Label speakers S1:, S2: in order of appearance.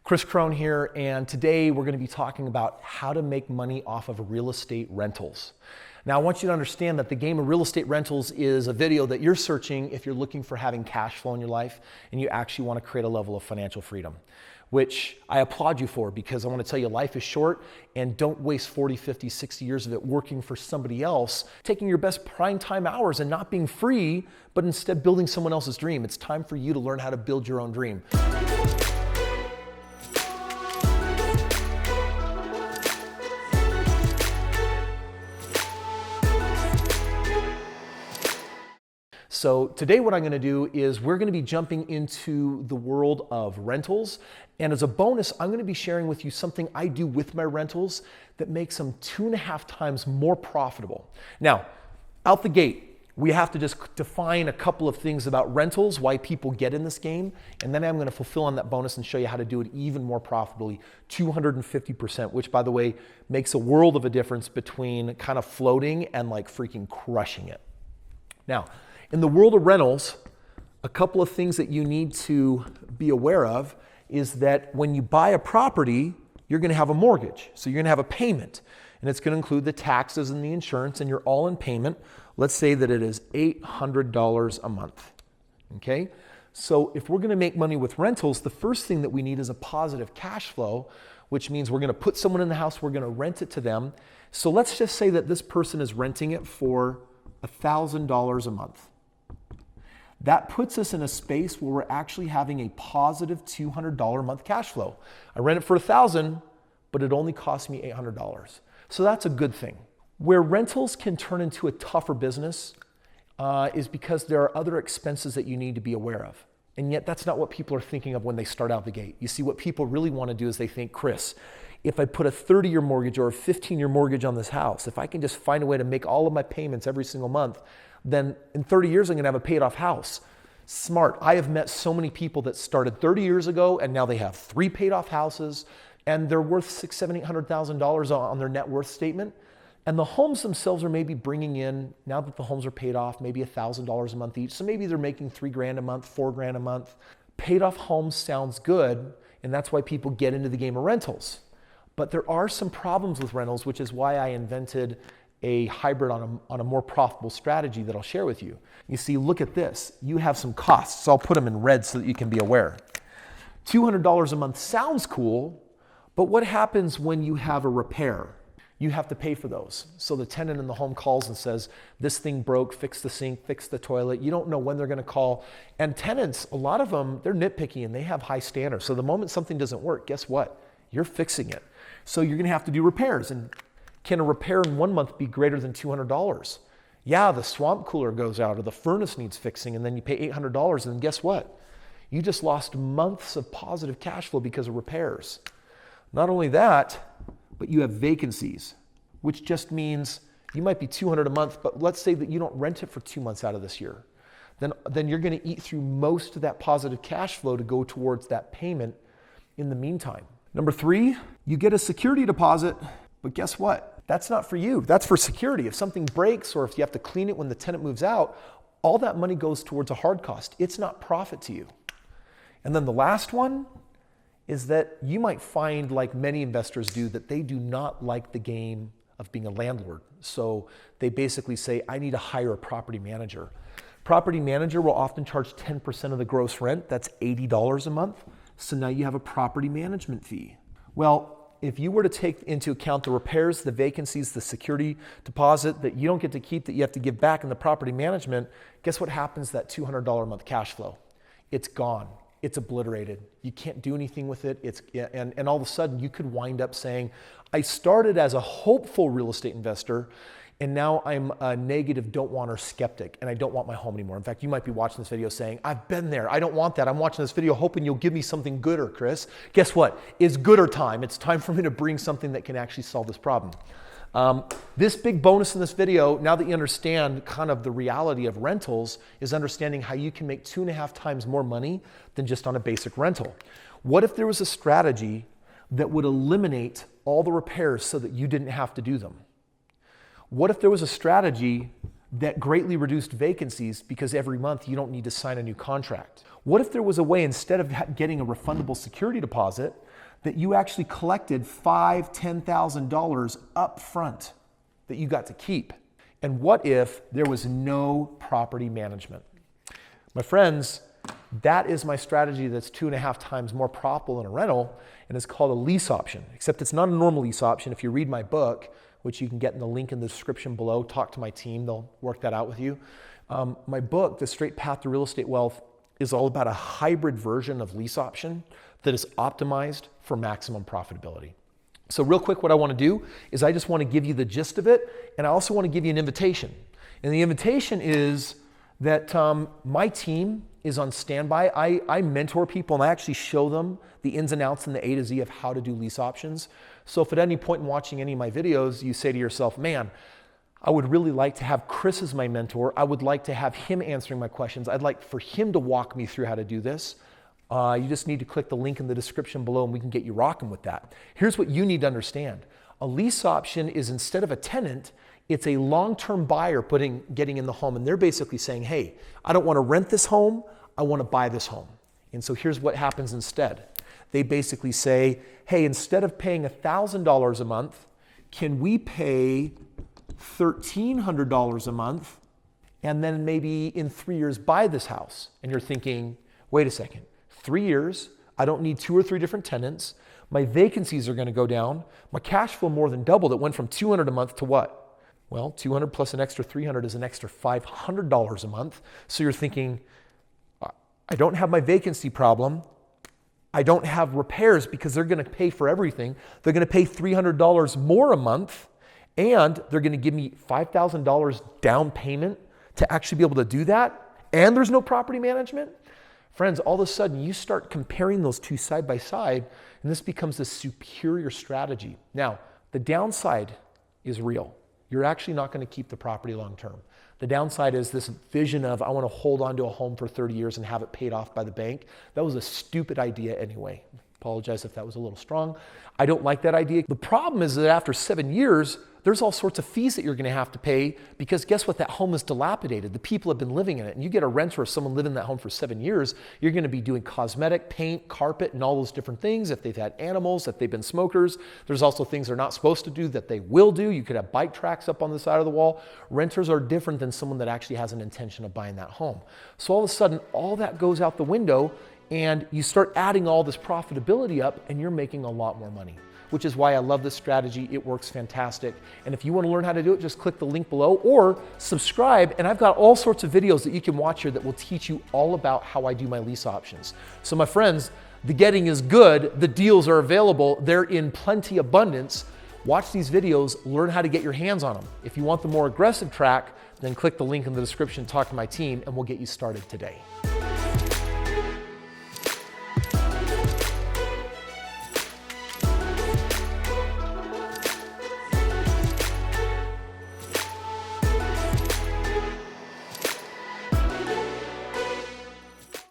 S1: Kris Krohn here, and today we're going to be talking about how to make money off of real estate rentals. Now, I want you to understand that the game of real estate rentals is a video that you're searching if you're looking for having cash flow in your life and you actually want to create a level of financial freedom, which I applaud you for, because I want to tell you life is short and don't waste 40, 50, 60 years of it working for somebody else, taking your best prime time hours and not being free, but instead building someone else's dream. It's time for you to learn how to build your own dream. So today what I'm going to do is we're going to be jumping into the world of rentals. And as a bonus, I'm going to be sharing with you something I do with my rentals that makes them 2.5 times more profitable. Now, out the gate, we have to just define a couple of things about rentals, why people get in this game. And then I'm going to fulfill on that bonus and show you how to do it even more profitably, 250%, which by the way, makes a world of a difference between kind of floating and like freaking crushing it. Now, in the world of rentals, a couple of things that you need to be aware of is that when you buy a property, you're going to have a mortgage. So you're going to have a payment, and it's going to include the taxes and the insurance, and you're all in payment. Let's say that it is $800 a month. Okay? So if we're going to make money with rentals, the first thing that we need is a positive cash flow, which means we're going to put someone in the house, we're going to rent it to them. So let's just say that this person is renting it for $1,000 a month. That puts us in a space where we're actually having a positive $200 a month cash flow. I rent it for $1,000, but it only cost me $800. So that's a good thing. Where rentals can turn into a tougher business is because there are other expenses that you need to be aware of. And yet that's not what people are thinking of when they start out the gate. You see, what people really want to do is they think, Kris, if I put a 30-year mortgage or a 15-year mortgage on this house, if I can just find a way to make all of my payments every single month, then in 30 years, I'm going to have a paid off house. Smart. I have met so many people that started 30 years ago and now they have 3 paid off houses and they're worth $600,000, $700,000, $800,000 on their net worth statement. And the homes themselves are maybe bringing in, now that the homes are paid off, maybe $1,000 a month each. So maybe they're making $3,000 a month, $4,000 a month. Paid off homes sounds good, and that's why people get into the game of rentals. But there are some problems with rentals, which is why I invented a hybrid on a more profitable strategy that I'll share with you. You see, look at this. You have some costs. So I'll put them in red so that you can be aware. $200 a month sounds cool, but what happens when you have a repair? You have to pay for those. So the tenant in the home calls and says, this thing broke, fix the sink, fix the toilet. You don't know when they're going to call. And tenants, a lot of them, they're nitpicky and they have high standards. So the moment something doesn't work, guess what? You're fixing it. So you're going to have to do repairs. And can a repair in 1 month be greater than $200? Yeah, the swamp cooler goes out or the furnace needs fixing and then you pay $800 and guess what? You just lost months of positive cash flow because of repairs. Not only that, but you have vacancies, which just means you might be $200 a month, but let's say that you don't rent it for 2 months out of this year. Then you're going to eat through most of that positive cash flow to go towards that payment in the meantime. Number 3, you get a security deposit, but guess what? That's not for you. That's for security. If something breaks or if you have to clean it when the tenant moves out, all that money goes towards a hard cost. It's not profit to you. And then the last one is that you might find, like many investors do, that they do not like the game of being a landlord. So they basically say, I need to hire a property manager. Property manager will often charge 10% of the gross rent. That's $80 a month. So now you have a property management fee. Well, if you were to take into account the repairs, the vacancies, the security deposit that you don't get to keep, that you have to give back in the property management, guess what happens to that $200 a month cash flow? It's gone. It's obliterated. You can't do anything with it. And all of a sudden you could wind up saying, I started as a hopeful real estate investor and now I'm a negative don't want or skeptic and I don't want my home anymore. In fact, you might be watching this video saying, I've been there. I don't want that. I'm watching this video hoping you'll give me something gooder, Kris. Guess what? It's gooder time. It's time for me to bring something that can actually solve this problem. This big bonus in this video, now that you understand kind of the reality of rentals, is understanding how you can make 2.5 times more money than just on a basic rental. What if there was a strategy that would eliminate all the repairs so that you didn't have to do them? What if there was a strategy that greatly reduced vacancies because every month you don't need to sign a new contract? What if there was a way, instead of getting a refundable security deposit, that you actually collected $5,000, $10,000 up front that you got to keep? And what if there was no property management? My friends, that is my strategy that's 2.5 times more profitable than a rental, and it's called a lease option. Except it's not a normal lease option. If you read my book, which you can get in the link in the description below, talk to my team, they'll work that out with you. My book, The Straight Path to Real Estate Wealth, is all about a hybrid version of lease option that is optimized for maximum profitability. So real quick, what I want to do is I just want to give you the gist of it, and I also want to give you an invitation. And the invitation is that my team is on standby. I mentor people, and I actually show them the ins and outs and the A to Z of how to do lease options. So if at any point in watching any of my videos, you say to yourself, man, I would really like to have Kris as my mentor. I would like to have him answering my questions. I'd like for him to walk me through how to do this. You just need to click the link in the description below and we can get you rocking with that. Here's what you need to understand. A lease option is, instead of a tenant, it's a long-term buyer getting in the home, and they're basically saying, hey, I don't want to rent this home, I want to buy this home. And so here's what happens instead. They basically say, hey, instead of paying $1,000 a month, can we pay $1,300 a month and then maybe in 3 years buy this house? And you're thinking, wait a second, 3 years, I don't need 2 or 3 different tenants, my vacancies are going to go down, my cash flow more than doubled. It went from $200 a month to what? Well, 200 plus an extra 300 is an extra $500 a month. So you're thinking, I don't have my vacancy problem. I don't have repairs because they're going to pay for everything. They're going to pay $300 more a month, and they're going to give me $5,000 down payment to actually be able to do that. And there's no property management. Friends, all of a sudden you start comparing those two side by side, and this becomes a superior strategy. Now, the downside is real. You're actually not going to keep the property long term. The downside is this vision of, I want to hold on to a home for 30 years and have it paid off by the bank. That was a stupid idea anyway. Apologize if that was a little strong. I don't like that idea. The problem is that after 7 years, there's all sorts of fees that you're going to have to pay, because guess what? That home is dilapidated. The people have been living in it. And you get a renter or someone living in that home for 7 years, you're going to be doing cosmetic, paint, carpet, and all those different things. If they've had animals, if they've been smokers, there's also things they're not supposed to do that they will do. You could have bike tracks up on the side of the wall. Renters are different than someone that actually has an intention of buying that home. So all of a sudden, all that goes out the window, and you start adding all this profitability up, and you're making a lot more money, which is why I love this strategy. It works fantastic. And if you want to learn how to do it, just click the link below or subscribe. And I've got all sorts of videos that you can watch here that will teach you all about how I do my lease options. So my friends, the getting is good. The deals are available. They're in plenty abundance. Watch these videos, learn how to get your hands on them. If you want the more aggressive track, then click the link in the description, talk to my team, and we'll get you started today.